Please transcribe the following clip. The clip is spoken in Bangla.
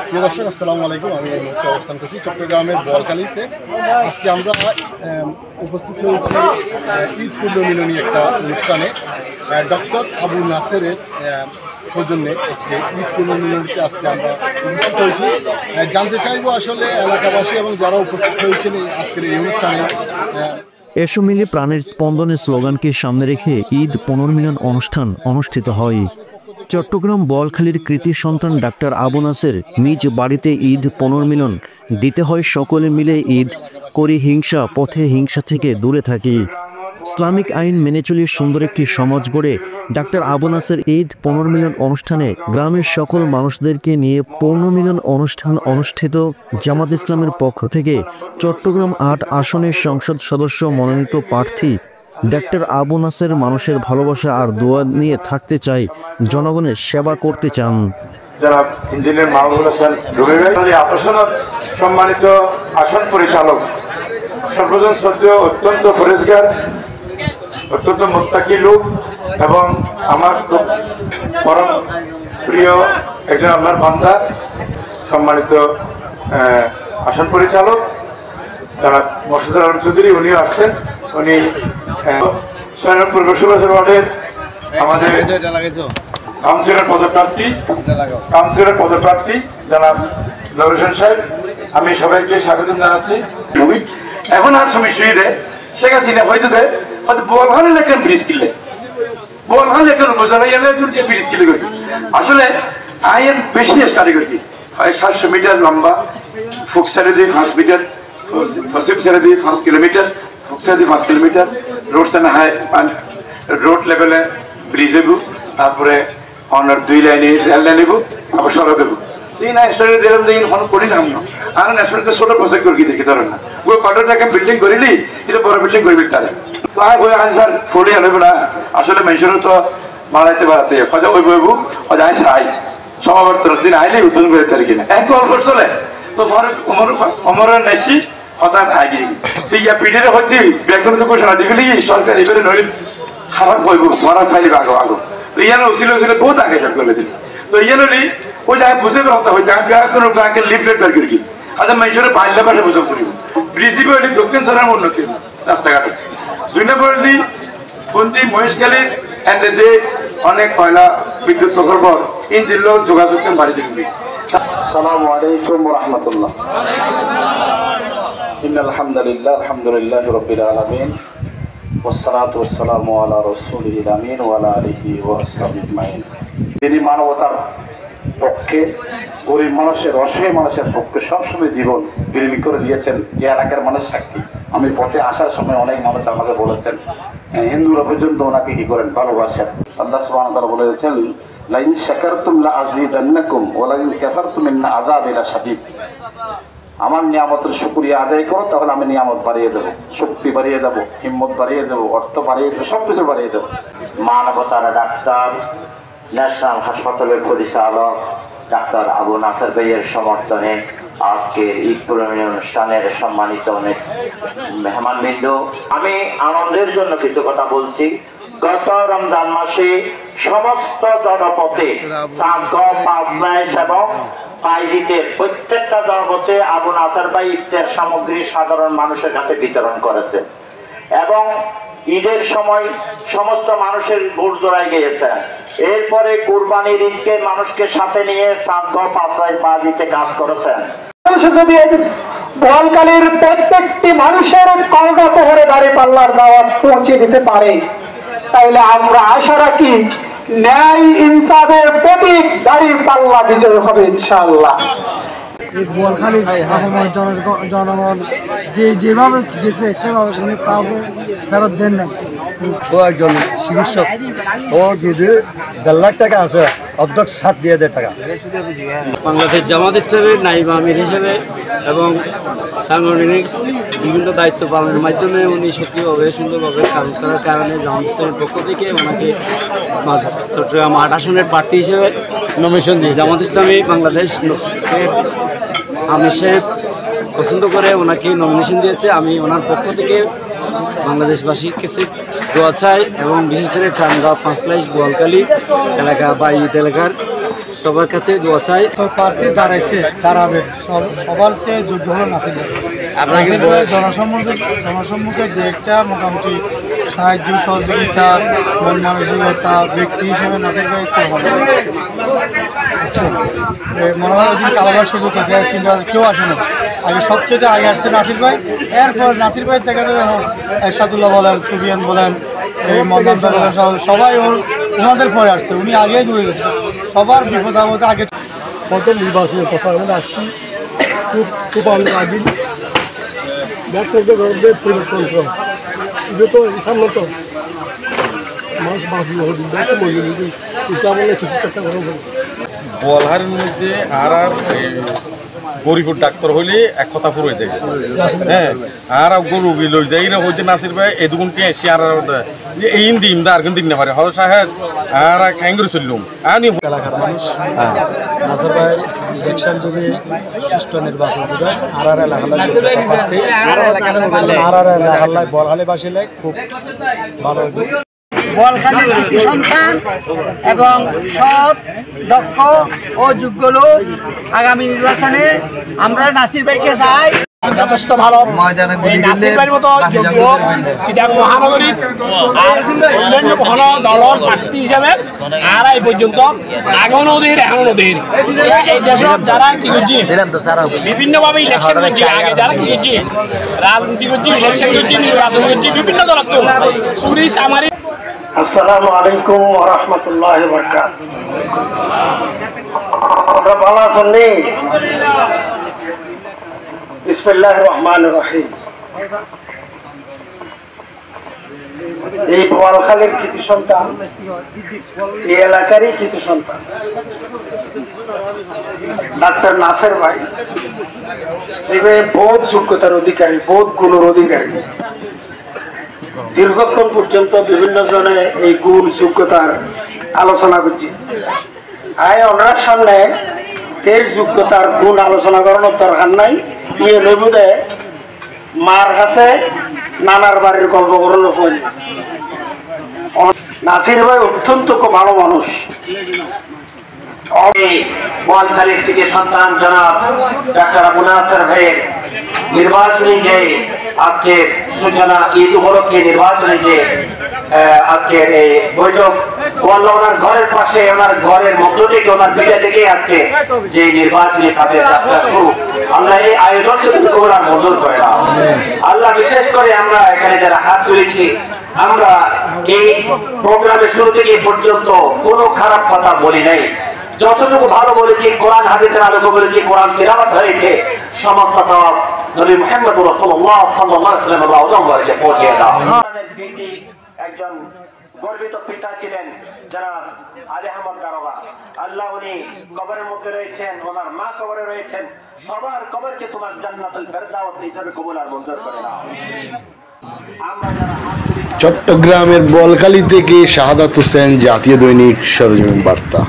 প্রিয় দর্শক, আসসালামু আলাইকুম। আমি এই মুহূর্তে অবস্থান করছি চট্টগ্রামের বোয়ালখালীতে। আজকে আমরা উপস্থিত হয়েছি ঈদ পূর্ণমিলনী একটা অনুষ্ঠানে। ডক্টর আবু নাসেরের সৌজন্যে আজকে ঈদ পূর্ণমিলনীতে আজকে আমরা উপস্থিত হয়েছি। জানতে চাইবো আসলে এলাকাবাসী এবং যারা উপস্থিত হয়েছেন আজকের এই অনুষ্ঠানে। এসো মিলে প্রাণের স্পন্দনের স্লোগানকে সামনে রেখে ঈদ পুনর্মিলন অনুষ্ঠান অনুষ্ঠিত হয়। চট্টগ্রাম বোয়ালখালীর কৃতি সন্তান ডাক্তার আবু নাসের নিজ বাড়িতে ঈদ পুনর্মিলন দিতে হয়। সকলে মিলে ঈদ করি হিংসা পথে হিংসা থেকে দূরে থাকি, ইসলামিক আইন মেনে চলে সুন্দর একটি সমাজ গড়ে ডাক্তার আবু নাসের ঈদ পুনর্মিলন অনুষ্ঠানে গ্রামের সকল মানুষদেরকে নিয়ে পুনর্মিলন অনুষ্ঠান অনুষ্ঠিত। জামাত ইসলামের পক্ষ থেকে চট্টগ্রাম ৮ আসনের সংসদ সদস্য মনোনীত প্রার্থী ডাক্তার আবু নাসের মানুষের ভালোবাসা আর দোয়া নিয়ে থাকতে চাই, জনগণের সেবা করতে চান। যারা ইঞ্জিনিয়ার মাহবুব হাসান সম্মানিত আসন পরিচালক, সর্বজন শ্রদ্ধেয়, অত্যন্ত পরিষ্কার, অত্যন্ত মুত্তাকি লোক এবং আমার খুব পরম প্রিয় একজন আল্লাহর বান্দা, সম্মানিত আসন পরিচালক যারা মোর্শেদুল আলম চৌধুরী, উনিও আসছেন। উনি পূর্ব ওয়ার্ডের আমাদের কাউন্সিলর পদপ্রার্থী জনাব জহুর হোসেন সাহেব, আমি সবাইকে স্বাগত জানাচ্ছি। এখন আর সমস্যা দেয় শেখ হাসিনা হয়তো দেয় হয়তো বোয়ালখালী লেখেন ব্রিজ কিনলে, বোয়ালখালী লেখেন উপজেলা ব্রিজ কিনলে করি। আসলে আইন বেশি স্টাডি করছি, 700 মিটার লম্বা, ফুক ছেড়ে দিয়ে 5 মিটার, ফসিম ছেড়ে দিয়ে 5 কিলোমিটার, ফুক ছেড়ে দিয়ে 5 কিলোমিটার, রোড সেনা হাই রোড লেভেলে ব্রিজ হইব, তারপরে অনার 2 লাইনে রেল লাইন হইব, আবার সড়ক হইব। এই না স্টাডি দিলাম যে করি না আমরা আর ন্যাশনালিতে ছোট প্রজেক্ট করি দেখি ধরেন না ওই কটরটাকে বিল্ডিং করিলি এটা বড় বিল্ডিং করবি তাহলে তো আর বই আছে স্যার ফোড়ি আনবে না। আসলে মানুষেরও তো বাড়াইতে খোঁজা ওই বইবু খোঁজা চাই সমাবর্তন দিন আইলে উদ্বোধন করে তার কিনা এক গল্প চলে তো অমরের নাইছি হঠাৎ আগে ঠিক আছে পিঠের হইতে ব্যাংকের ঘোষণা দিবি সরকার এবারে নইলে খারাপ বইব মরা চাইলে আগো তো ইয়ানো ছিল বহুত আগে করে দিল তো ইয়ানি ওই জায়গায় বুঝে কথা হয়েছে কোনো ব্যাংকের লিফলেট বের করি আচ্ছা মানুষের পাইলে পাশে বুঝে করিব ব্রিজিপি হইলে দক্ষিণ সরের উন্নতি রাস্তাঘাটে 2 নম্বর দিন বন্দি মহেশখালীর এন্ডেজে অনেক কয়লা বিদ্যুৎ প্রকল্প ইঞ্জিন যোগাযোগ বাড়ি দিবি। আসসালামু আলাইকুম ওয়া রাহমাতুল্লাহ। ইন্নাল হামদুলিল্লাহ আলহামদুলিল্লাহি রাব্বিল আলামিন ওয়াসসালাতু ওয়াসসালামু আলা রাসূলিল আমিন ওয়া আলা আলিহি ওয়া আসহাবিহি আজমাইন। তিনি মানবতার পক্ষে, গরিব মানুষের, অসহায় মানুষের পক্ষে সবসময় জীবন বিলীন করে দিয়েছেন। যে এলাকার মানুষ সাক্ষী। আমি পথে আসার সময় অনেক মানুষ আমাকে বলেছেন, হিন্দুরা পর্যন্ত ওনাকে কি করেন, ভালোবাসেন। আল্লাহ সুবহানাহু ওয়া তাআলা বলেছেন, লাইন শাকারতুম লাআযীদান্নাকুম ওয়া লাইন কাফারতুম ইন্না আযাবি লাশাদীদ। আমার নিয়ামতের শুকরিয়া আদায় করো, তাহলে আমি নিয়ামত বাড়িয়ে দেবো, শক্তি বাড়িয়ে দেবো, হিম্মত বাড়িয়ে দেবো, অর্থ বাড়িয়ে দেবো, সবকিছু বাড়িয়ে দেবো। মানবতার ডাক্তার, ন্যাশনাল হাসপাতালের পরিচালক ডাক্তার আবু নাসের ভাইয়ের সমর্থনে আজকের ঈদ পুনর্মিলন অনুষ্ঠানের সম্মানিত অনেক মেহমানবৃন্দ, আমি আনন্দের জন্য কিছু কথা বলছি। গত রমজান মাসে সমস্ত জনপথে এবং পাইজিতে প্রত্যেকটা জনপথে আবু নাসের ভাই ইফতার সামগ্রী সাধারণ মানুষের কাছে বিতরণ করেছে এবং ঈদের সময় সমস্ত মানুষের বুট জোড়ায় গিয়েছে। এরপরে কুরবানির ঈদকে মানুষকে সাথে নিয়ে পাঁচলায় পা দিতে কাজ করেছেন। যদি বোয়ালখালীর প্রত্যেকটি মানুষের কলকা প্রহরে দাঁড়িয়ে পাল্লার দাওয়াত পৌঁছে দিতে পারে, তাইলে আমরা আশা রাখি ন্যায় ইনসাফের প্রতীক দাঁড়িয়ে পাল্লা বিজয় হবে ইনশাআল্লাহ। বোয়ালখালীর জনগণ যেভাবে গেছে সেভাবে উনি কাউকে ফেরত দেন নাই। ও একজন চিকিৎসক, ও যদি 1.5 লাখ টাকা আছে অর্ধেক 7 দিয়ে দেয় টাকা। বাংলাদেশ জামাত ইসলামের নায়েব আমির হিসেবে এবং সাংগঠনিক বিভিন্ন দায়িত্ব পালনের মাধ্যমে উনি সক্রিয়ভাবে সুন্দরভাবে কাজ করার কারণে জামাত ইসলামের পক্ষ থেকে ওনাকে চট্টগ্রাম 8 আসনের প্রার্থী হিসেবে নমিনেশন দিয়ে জামাত ইসলামী বাংলাদেশ আমির সাহেব পছন্দ করে ওনাকে নমিনেশন দিয়েছে। আমি ওনার পক্ষ থেকে বাংলাদেশবাসীর কাছে দোয়া চাই এবং বিশেষ করে চান্দগাঁও পাঁচলাইশ বোয়ালখালী এলাকা বা ঈদ এলাকার সবার কাছে দোয়া চাই। তো প্রার্থী দাঁড়াইছে, দাঁড়াবে, সবার চেয়ে যোগ্য হলো নাসির ভাই। নাসির ভাই জনসম্মুখে যে একটা মোটামুটি সাহায্য সহযোগিতা, মন মানসিকতা, ব্যক্তি হিসেবে নাসির ভাই একটু ভালো। মনে হয় ওই দিন কালাবার সুযোগ আছে, কিন্তু কেউ আসে না। আগে সবচেয়ে আগে আসছে নাসির ভাই, এরপর নাসির ভাই দেখা যাবে এরশাদুল্লাহ বলেন, সুফিয়ান বলেন, এই মন্দান বলেন, সবাই ওনাদের পরে আসছে, উনি আগেই দূরে গেছে। সবার বিপদ আপদে আগে প্রথম নির্বাচনের কথা আমরা আসছি, খুব আগে পরিবর্তন এটা তো সামনে তো মানুষ বাঁচল কিছু একটা বলহারের মধ্যে আর গরিবুর ডাক্তার হইলে এক কথা পুরো হয়ে যায়। হ্যাঁ, আর রোগী লই যাই না হইতে নাসির ভাই এই দুগুনটি এসে আর এই দিন আর কিন্তু দিন না পারে হল সাহেব আর খাইঙ্গুরি চললুম আনি এলাকার মানুষ নাসির ভাই ইলেকশন যদি সুষ্ঠু নির্বাচন করে আর এলাকায় বলহালে বাসিলে খুব ভালো হবে। বলখালীর কৃতি সন্তান এবং সৎ, দক্ষ ও যোগ্য লোক আগামী নির্বাচনে আমরা নাসির ভাইকে চাই। যথেষ্ট ভালো নাসির ভাইয়ের মতো যোগ্য চিটাগং মহানগরী আর অন্যান্য ঘন দলের প্রার্থী হিসাবে আর এই পর্যন্ত আগন ওদের এখন ওদের এই দেশত যারা কি করছে বিভিন্নভাবে ইলেকশন করছে, আগে যারা কি করছে রাজনীতি করছে, ইলেকশন করছে, নির্বাচন করছে, বিভিন্ন দলত চুরি চামারি। আসসালামু আলাইকুম ওয়া রাহমাতুল্লাহি ওয়া বারাকাতুহু। আমরা ভালো আছেন নি? বিসমিল্লাহির রহমানির রহিম। এই বোয়ালখালীর কৃতি সন্তান, এই এলাকারই কৃতি সন্তান ডাক্তার নাসির ভাই বহুত যোগ্যতার অধিকারী, বহুত গুণের অধিকারী। দীর্ঘক্ষণ পর্যন্ত বিভিন্ন জনে এই গুণ যোগ্যতার আলোচনা করছি। ওনার সামনে এর যোগ্যতার গুণ আলোচনা করানোর দরকার নাই। বিয়ে লেবুদে মার কাছে নানার বাড়ির গল্প করানো হয়। নাসির ভাই অত্যন্ত ভালো মানুষ। বোয়ালখালীর থেকে সন্তান জনাব ডাক্তার আবু নাসের ভাইয়ের নির্বাচনী যে আজকের সূচনা, ঈদ উপলক্ষে নির্বাচনী যে আজকের এই বৈঠক, ওনার ঘরের পাশে, ওনার ঘরের মধ্য থেকে, ওনার বিটা থেকে আজকে যে নির্বাচনী কাজের যাত্রা শুরু, আল্লাহ এই আয়োজনকে কবুল মঞ্জুর করে না। আল্লাহ বিশেষ করে আমরা এখানে যারা হাত তুলেছি, আমরা এই প্রোগ্রামের শুরু থেকে পর্যন্ত কোনো খারাপ কথা বলি নাই। যতটুকু ভালো বলেছি, কোরআন হাদিসের আলোকে বলেছি, কোরআন তিলাওয়াত হয়েছে, সমস্ত সওয়াব নবী মুহাম্মদ রাসূলুল্লাহ সাল্লাল্লাহু আলাইহি ওয়াসাল্লামের রওজায় পৌঁছে দাও। একজন গর্বিত পিতা ছিলেন যারা আলী আহমদ দারোগা। আল্লাহ উনি কবরের মধ্যে রয়েছেন, ওনার মা কবরে রয়েছেন, সবার কবরকে তোমার জান্নাতুল ফেরদাউস হিসেবে কবুল আর মঞ্জুর করে নাও। চট্টগ্রামের বলখালী থেকে শাহাদাত হোসেন, জাতীয় দৈনিক সরেজমিন বার্তা।